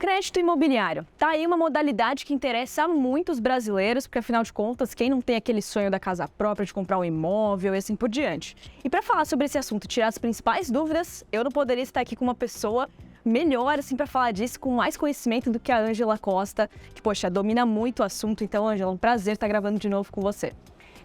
Crédito imobiliário. Tá aí uma modalidade que interessa a muitos brasileiros, porque afinal de contas, quem não tem aquele sonho da casa própria, de comprar um imóvel e assim por diante. E para falar sobre esse assunto e tirar as principais dúvidas, eu não poderia estar aqui com uma pessoa melhor assim para falar disso, com mais conhecimento do que a Ângela Costa, que, poxa, domina muito o assunto. Então, Ângela, um prazer estar gravando de novo com você.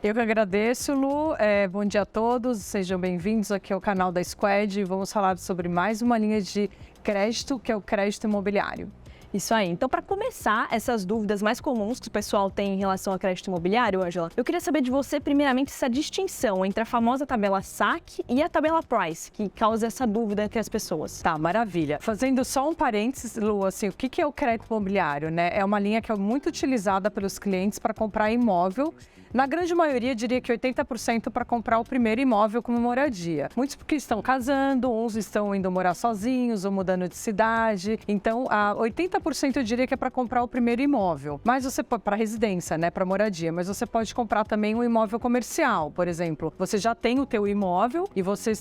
Eu que agradeço, Lu. Bom dia a todos, sejam bem-vindos aqui ao canal da Squad. Vamos falar sobre mais uma linha de crédito, que é o crédito imobiliário. Isso aí. Então, para começar, essas dúvidas mais comuns que o pessoal tem em relação ao crédito imobiliário, Ângela, eu queria saber de você, primeiramente, essa distinção entre a famosa tabela SAC e a tabela Price, que causa essa dúvida entre as pessoas. Tá, maravilha. Fazendo só um parênteses, Lu, assim, o que é o crédito imobiliário, né? É uma linha que é muito utilizada pelos clientes para comprar imóvel. Na grande maioria, diria que 80% para comprar o primeiro imóvel como moradia. Muitos porque estão casando, uns estão indo morar sozinhos ou mudando de cidade. Então, 80% eu diria que é para comprar o primeiro imóvel. Mas você pode, para residência, né, para moradia. Mas você pode comprar também um imóvel comercial, por exemplo. Você já tem o teu imóvel e você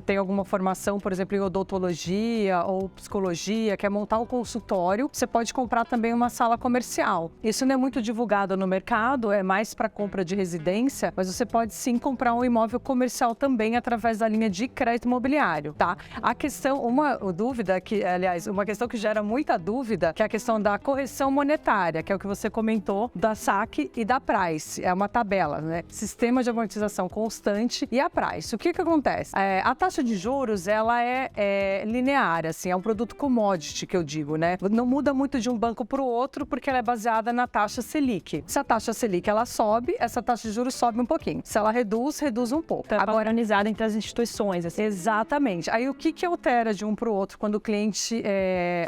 tem alguma formação, por exemplo, em odontologia ou psicologia, quer montar um consultório, você pode comprar também uma sala comercial. Isso não é muito divulgado no mercado, é mais para compra de residência, mas você pode sim comprar um imóvel comercial também através da linha de crédito imobiliário, tá? A questão, uma dúvida que, aliás, uma questão que gera muita dúvida, que é a questão da correção monetária, que é o que você comentou, da SAC e da Price. É uma tabela, né? Sistema de amortização constante e a Price. O que acontece? A taxa de juros, ela é linear, assim, é um produto commodity, que eu digo, né? Não muda muito de um banco para o outro, porque ela é baseada na taxa Selic. Se a taxa Selic, ela sobe, essa taxa de juros sobe um pouquinho. Se ela reduz um pouco. Então, agora, organizada entre as instituições. Assim. Exatamente. Aí, o que altera de um para o outro quando o cliente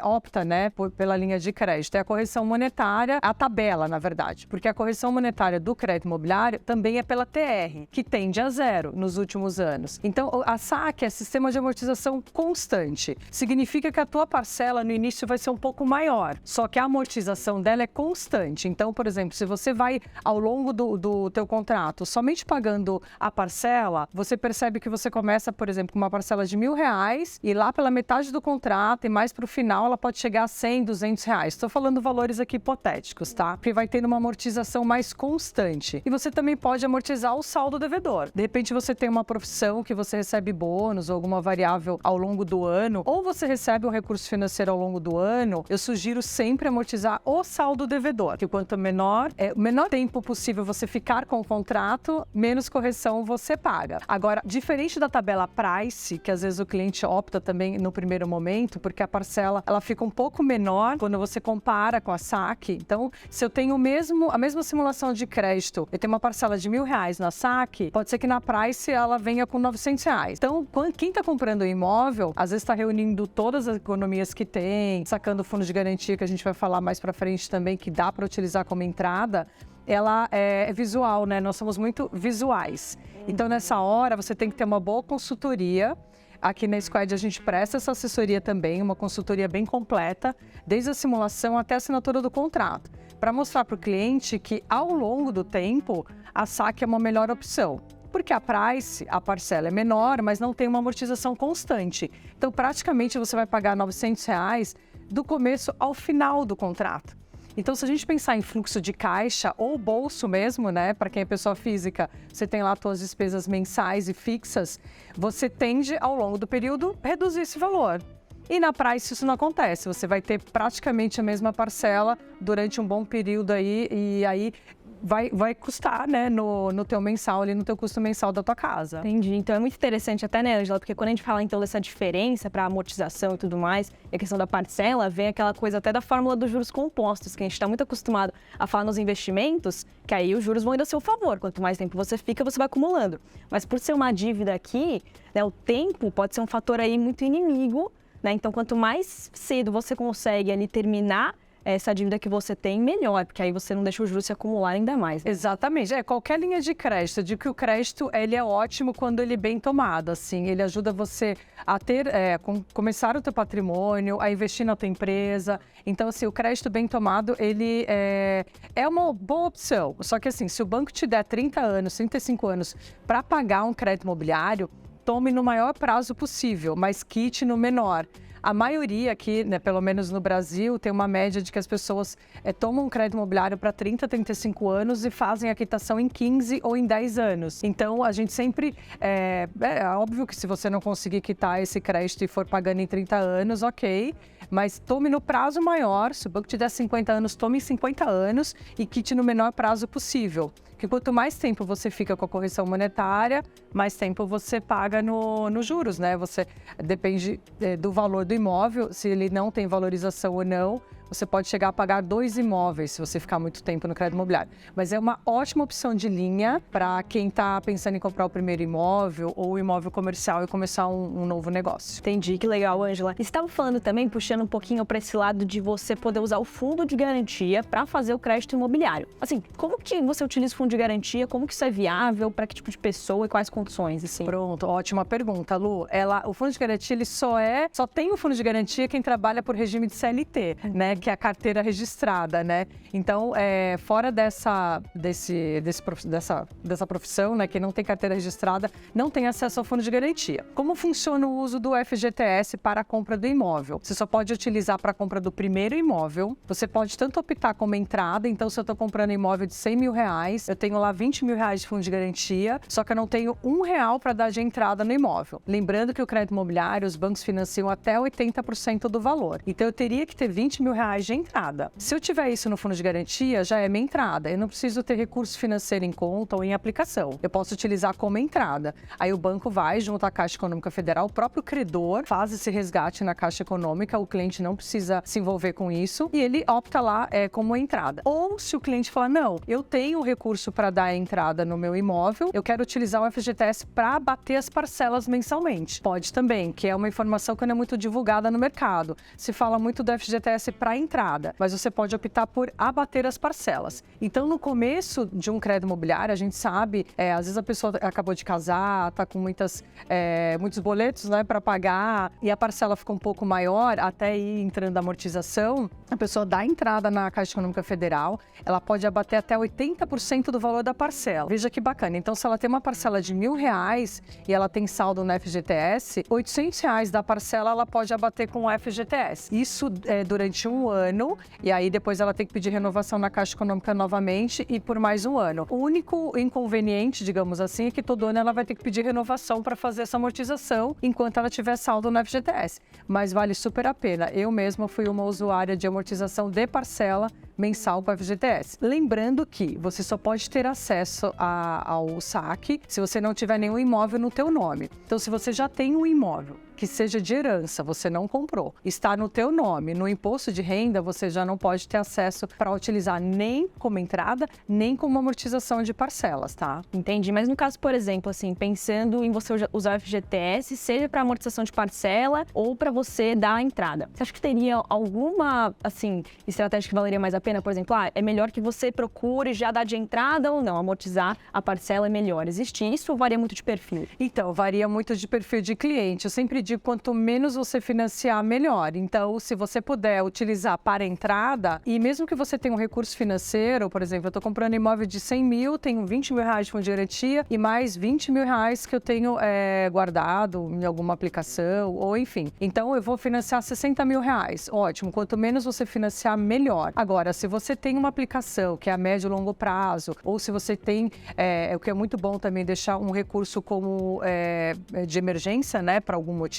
opta, né, pela linha de crédito? É a correção monetária, a tabela, na verdade. Porque a correção monetária do crédito imobiliário também é pela TR, que tende a zero nos últimos anos. Então, a SAC é sistema de amortização constante. Significa que a tua parcela no início vai ser um pouco maior, só que a amortização dela é constante. Então, por exemplo, se você vai ao longo do teu contrato somente pagando a parcela, você percebe que você começa, por exemplo, com uma parcela de R$1.000 e lá pela metade do contrato e mais para o final ela pode chegar a R$100, R$200. Estou falando valores aqui hipotéticos, tá? Porque vai tendo uma amortização mais constante. E você também pode amortizar o saldo devedor. De repente você tem uma profissão que você recebe bônus ou alguma variável ao longo do ano, ou você recebe um recurso financeiro ao longo do ano, eu sugiro sempre amortizar o saldo devedor, que quanto menor, o menor tempo possível você ficar com o contrato, menos correção você paga. Agora, diferente da tabela Price, que às vezes o cliente opta também no primeiro momento, porque a parcela ela fica um pouco menor quando você compara com a SAC. Então, se eu tenho a mesma simulação de crédito, eu tenho uma parcela de R$1.000 na SAC, pode ser que na Price ela venha com R$900. Então, quem está comprando o imóvel, às vezes está reunindo todas as economias que tem, sacando o fundo de garantia, que a gente vai falar mais para frente também, que dá para utilizar como entrada. Ela é visual, né? Nós somos muito visuais. Então, nessa hora, você tem que ter uma boa consultoria. Aqui na Squad a gente presta essa assessoria também, uma consultoria bem completa, desde a simulação até a assinatura do contrato, para mostrar para o cliente que, ao longo do tempo, a SAC é uma melhor opção. Porque a Price, a parcela é menor, mas não tem uma amortização constante. Então, praticamente, você vai pagar R$900 do começo ao final do contrato. Então, se a gente pensar em fluxo de caixa ou bolso mesmo, né, para quem é pessoa física, você tem lá as suas despesas mensais e fixas, você tende, ao longo do período, reduzir esse valor. E na Price isso não acontece, você vai ter praticamente a mesma parcela durante um bom período aí, e aí vai custar, né, no teu mensal, ali no teu custo mensal da tua casa. Entendi. Então é muito interessante até, né, Ângela, porque quando a gente fala então dessa diferença para amortização e tudo mais, e a questão da parcela, vem aquela coisa até da fórmula dos juros compostos, que a gente está muito acostumado a falar nos investimentos, que aí os juros vão indo a seu favor. Quanto mais tempo você fica, você vai acumulando. Mas por ser uma dívida aqui, né, o tempo pode ser um fator aí muito inimigo, né? Então quanto mais cedo você consegue ali terminar essa dívida que você tem, melhor, porque aí você não deixa o juros se acumular ainda mais. Né? Exatamente. Qualquer linha de crédito, eu digo que o crédito ele é ótimo quando ele é bem tomado, assim, ele ajuda você a ter, começar o teu patrimônio, a investir na tua empresa. Então, assim, o crédito bem tomado, ele é uma boa opção. Só que, assim, se o banco te der 30 anos, 35 anos para pagar um crédito imobiliário, tome no maior prazo possível, mas quite no menor. A maioria aqui, né, pelo menos no Brasil, tem uma média de que as pessoas tomam um crédito imobiliário para 30, 35 anos e fazem a quitação em 15 ou em 10 anos. Então, a gente sempre... É óbvio que se você não conseguir quitar esse crédito e for pagando em 30 anos, ok. Mas tome no prazo maior. Se o banco te der 50 anos, tome em 50 anos e quite no menor prazo possível. Porque quanto mais tempo você fica com a correção monetária, mais tempo você paga nos juros, né? Você depende do valor do imóvel, se ele não tem valorização ou não. Você pode chegar a pagar 2 imóveis se você ficar muito tempo no crédito imobiliário. Mas é uma ótima opção de linha para quem está pensando em comprar o primeiro imóvel ou o imóvel comercial e começar um novo negócio. Entendi, que legal, Ângela. Você estava falando também, puxando um pouquinho para esse lado de você poder usar o fundo de garantia para fazer o crédito imobiliário. Assim, como que você utiliza o fundo de garantia? Como que isso é viável? Para que tipo de pessoa e quais condições? Assim? Pronto, ótima pergunta, Lu. O fundo de garantia, ele só tem o fundo de garantia quem trabalha por regime de CLT, né? Que é a carteira registrada, né? Então, fora dessa profissão, né? Quem não tem carteira registrada não tem acesso ao fundo de garantia. Como funciona o uso do FGTS para a compra do imóvel? Você só pode utilizar para a compra do primeiro imóvel. Você pode tanto optar como entrada. Então, se eu estou comprando imóvel de R$100 mil, eu tenho lá R$20 mil de fundo de garantia, só que eu não tenho R$1 para dar de entrada no imóvel. Lembrando que o crédito imobiliário, os bancos financiam até 80% do valor. Então, eu teria que ter R$20 mil de entrada. Se eu tiver isso no fundo de garantia, já é minha entrada. Eu não preciso ter recurso financeiro em conta ou em aplicação. Eu posso utilizar como entrada. Aí o banco vai junto à Caixa Econômica Federal, o próprio credor faz esse resgate na Caixa Econômica, o cliente não precisa se envolver com isso e ele opta lá como entrada. Ou se o cliente falar, não, eu tenho recurso para dar a entrada no meu imóvel, eu quero utilizar o FGTS para abater as parcelas mensalmente. Pode também, que é uma informação que não é muito divulgada no mercado. Se fala muito do FGTS para entrada, mas você pode optar por abater as parcelas. Então, no começo de um crédito imobiliário, a gente sabe, às vezes a pessoa acabou de casar, está com muitos boletos, né, para pagar e a parcela fica um pouco maior, até ir entrando a amortização, a pessoa dá entrada na Caixa Econômica Federal, ela pode abater até 80% do valor da parcela. Veja que bacana. Então, se ela tem uma parcela de R$1.000 e ela tem saldo no FGTS, R$800 da parcela ela pode abater com o FGTS. Isso durante um ano, e aí depois ela tem que pedir renovação na Caixa Econômica novamente e por mais um ano. O único inconveniente, digamos assim, é que todo ano ela vai ter que pedir renovação para fazer essa amortização enquanto ela tiver saldo no FGTS. Mas vale super a pena. Eu mesma fui uma usuária de amortização de parcela mensal para o FGTS. Lembrando que você só pode ter acesso ao saque se você não tiver nenhum imóvel no teu nome. Então, se você já tem um imóvel que seja de herança, você não comprou, está no teu nome, no imposto de renda, você já não pode ter acesso para utilizar nem como entrada, nem como amortização de parcelas, tá? Entendi, mas no caso, por exemplo, assim, pensando em você usar o FGTS, seja para amortização de parcela ou para você dar a entrada, você acha que teria alguma, assim, estratégia que valeria mais a pena? Por exemplo, é melhor que você procure já dar de entrada ou não, amortizar a parcela é melhor. Existe isso ou varia muito de perfil? Então, varia muito de perfil de cliente. Eu sempre digo, quanto menos você financiar, melhor. Então, se você puder utilizar para entrada, e mesmo que você tenha um recurso financeiro, por exemplo, eu estou comprando imóvel de 100 mil, tenho R$20 mil de fundo de garantia e mais R$20 mil que eu tenho guardado em alguma aplicação, ou enfim. Então, eu vou financiar R$60 mil. Ótimo, quanto menos você financiar, melhor. Agora, se você tem uma aplicação que é a médio e longo prazo, ou se você tem, o que é muito bom também, deixar um recurso como de emergência, né, para algum motivo,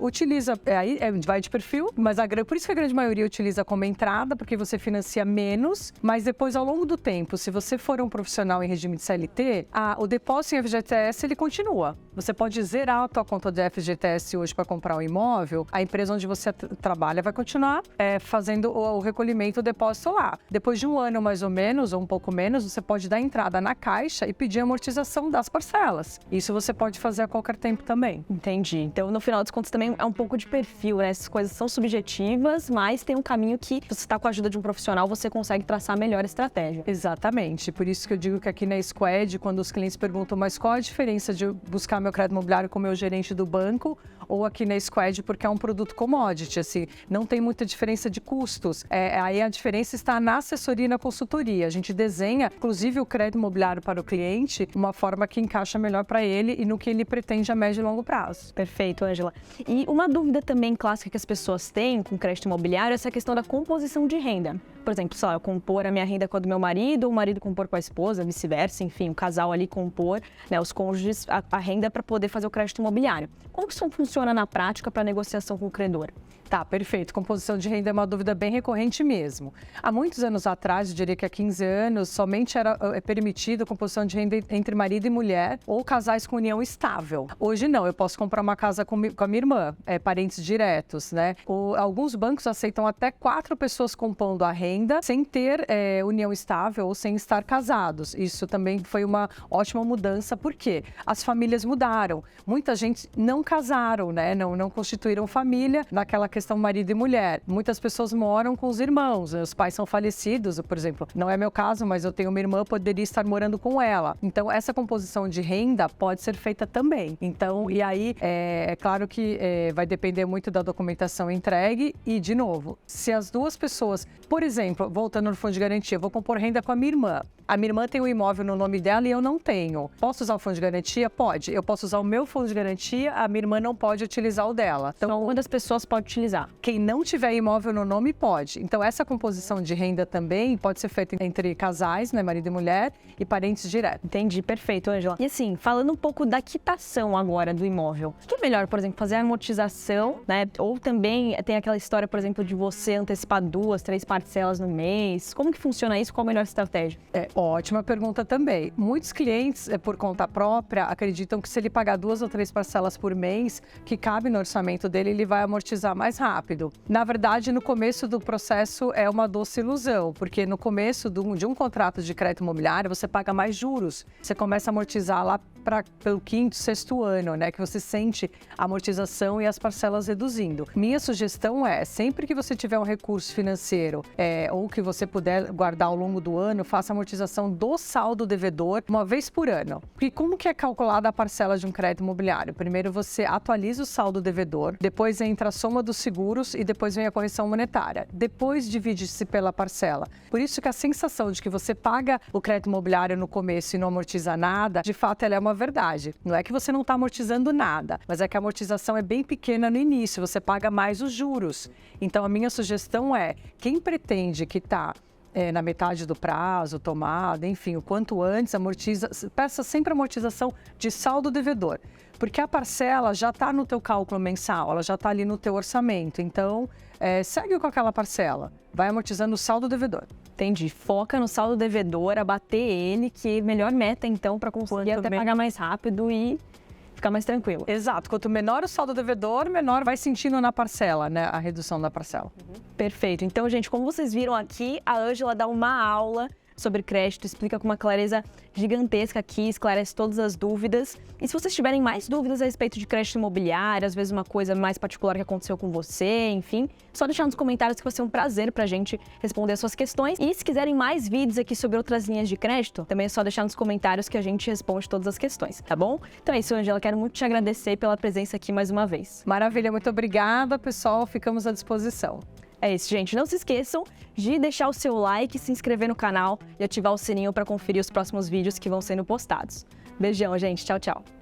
utiliza, aí vai de perfil, mas por isso que a grande maioria utiliza como entrada, porque você financia menos, mas depois, ao longo do tempo, se você for um profissional em regime de CLT, o depósito em FGTS, ele continua. Você pode zerar a tua conta de FGTS hoje para comprar um imóvel, a empresa onde você trabalha vai continuar fazendo o recolhimento, o depósito lá. Depois de um ano, mais ou menos, ou um pouco menos, você pode dar entrada na Caixa e pedir a amortização das parcelas. Isso você pode fazer a qualquer tempo também. Entendi. Então, no final dos contos, também é um pouco de perfil, né? Essas coisas são subjetivas, mas tem um caminho que, se você está com a ajuda de um profissional, você consegue traçar a melhor estratégia. Exatamente. Por isso que eu digo que aqui na Squad, quando os clientes perguntam, mas qual a diferença de buscar meu crédito imobiliário com o meu gerente do banco ou aqui na Squad, porque é um produto commodity, assim, não tem muita diferença de custos. Aí a diferença está na assessoria e na consultoria. A gente desenha, inclusive, o crédito imobiliário para o cliente, uma forma que encaixa melhor para ele e no que ele pretende a médio e longo prazo. Perfeito, Ângela. E uma dúvida também clássica que as pessoas têm com crédito imobiliário é essa questão da composição de renda. Por exemplo, só eu compor a minha renda com a do meu marido, o marido compor com a esposa, vice-versa, enfim, o casal ali compor, né, os cônjuges, a renda para poder fazer o crédito imobiliário. Como que isso funciona na prática para negociação com o credor? Tá, perfeito. Composição de renda é uma dúvida bem recorrente mesmo. Há muitos anos atrás, eu diria que há 15 anos, somente era permitido a composição de renda entre marido e mulher ou casais com união estável. Hoje não, eu posso comprar uma casa com a minha irmã, parentes diretos, né? Alguns bancos aceitam até 4 pessoas compondo a renda sem ter união estável ou sem estar casados. Isso também foi uma ótima mudança, porque as famílias mudaram. Muita gente não casaram, né? Não constituíram família naquela questão marido e mulher. Muitas pessoas moram com os irmãos, os pais são falecidos, por exemplo. Não é meu caso, mas eu tenho uma irmã, poderia estar morando com ela. Então, essa composição de renda pode ser feita também. Então, e aí, é claro que vai depender muito da documentação entregue e, de novo, se as duas pessoas, por exemplo, voltando no fundo de garantia, eu vou compor renda com a minha irmã. A minha irmã tem um imóvel no nome dela e eu não tenho. Posso usar o fundo de garantia? Pode. Eu posso usar o meu fundo de garantia, a minha irmã não pode utilizar o dela. Então, uma das pessoas pode utilizar. Quem não tiver imóvel no nome pode. Então, essa composição de renda também pode ser feita entre casais, né, marido e mulher, e parentes diretos. Entendi, perfeito, Ângela. E assim, falando um pouco da quitação agora do imóvel, o que é melhor, por exemplo, fazer a amortização, né? Ou também tem aquela história, por exemplo, de você antecipar 2, 3 parcelas no mês. Como que funciona isso? Qual a melhor estratégia? Ótima pergunta também. Muitos clientes, por conta própria, acreditam que se ele pagar 2 ou 3 parcelas por mês, que cabe no orçamento dele, ele vai amortizar mais rápido. Na verdade, no começo do processo é uma doce ilusão, porque no começo de um contrato de crédito imobiliário, você paga mais juros. Você começa a amortizar lá pelo 5º, 6º ano, né? Que você sente a amortização e as parcelas reduzindo. Minha sugestão é, sempre que você tiver um recurso financeiro ou que você puder guardar ao longo do ano, faça a amortização do saldo devedor uma vez por ano. E como que é calculada a parcela de um crédito imobiliário? Primeiro você atualiza o saldo devedor, depois entra a soma dos seguros e depois vem a correção monetária. Depois divide-se pela parcela. Por isso que a sensação de que você paga o crédito imobiliário no começo e não amortiza nada, de fato ela é uma verdade. Não é que você não está amortizando nada, mas é que a amortização é bem pequena no início, você paga mais os juros. Então a minha sugestão é, quem pretende quitar na metade do prazo, tomada, enfim, o quanto antes, peça sempre amortização de saldo devedor, porque a parcela já está no teu cálculo mensal, ela já está ali no teu orçamento, então segue com aquela parcela, vai amortizando o saldo devedor. Entendi. Foca no saldo devedor, abater ele, que é a melhor meta, então, para conseguir até pagar mais rápido e ficar mais tranquilo. Exato. Quanto menor o saldo devedor, menor vai sentindo na parcela, né? A redução da parcela. Perfeito. Então, gente, como vocês viram aqui, a Ângela dá uma aula sobre crédito, explica com uma clareza gigantesca aqui, esclarece todas as dúvidas. E se vocês tiverem mais dúvidas a respeito de crédito imobiliário, às vezes uma coisa mais particular que aconteceu com você, enfim, só deixar nos comentários que vai ser um prazer pra gente responder as suas questões. E se quiserem mais vídeos aqui sobre outras linhas de crédito, também é só deixar nos comentários que a gente responde todas as questões, tá bom? Então é isso, Ângela, quero muito te agradecer pela presença aqui mais uma vez. Maravilha, muito obrigada, pessoal, ficamos à disposição. É isso, gente. Não se esqueçam de deixar o seu like, se inscrever no canal e ativar o sininho para conferir os próximos vídeos que vão sendo postados. Beijão, gente. Tchau, tchau.